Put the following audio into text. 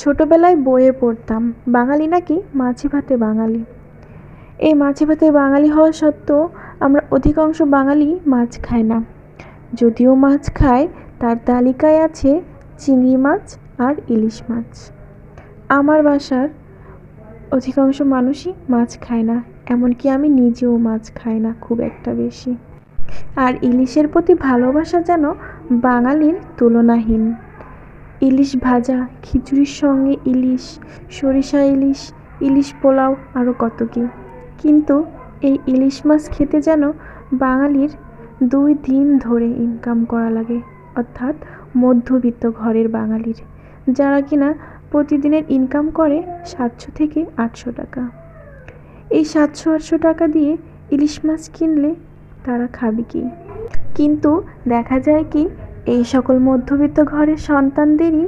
ছোটবেলায় বইয়ে পড়তাম বাঙালি নাকি মাছে ভাতে বাঙালি। এই মাছে ভাতে বাঙালি হওয়া সত্ত্বেও আমরা অধিকাংশ বাঙালি মাছ খাই না। যদিও মাছ খায় তার তালিকায় আছে চিংড়ি মাছ আর ইলিশ মাছ। আমার বাসার অধিকাংশ মানুষই মাছ খায় না, এমনকি আমি নিজেও মাছ খাই না খুব একটা বেশি। আর ইলিশের প্রতি ভালোবাসা যেন বাঙালির তুলনাহীন। ইলিশ ভাজা, খিচুড়ির সঙ্গে ইলিশ, সরিষা ইলিশ, ইলিশ পোলাও আরও কত কী। কিন্তু এই ইলিশ মাছ খেতে যেন বাঙালির 2 দিন ধরে ইনকাম করা লাগে, অর্থাৎ মধ্যবিত্ত ঘরের বাঙালির, যারা কিনা প্রতিদিনের ইনকাম করে 700 থেকে 800 টাকা। এই 700-800 টাকা দিয়ে ইলিশ মাছ কিনলে তারা খাবে কি? কিন্তু দেখা যায় কি, এই সকল মধ্যবিত্ত ঘরের সন্তানদেরই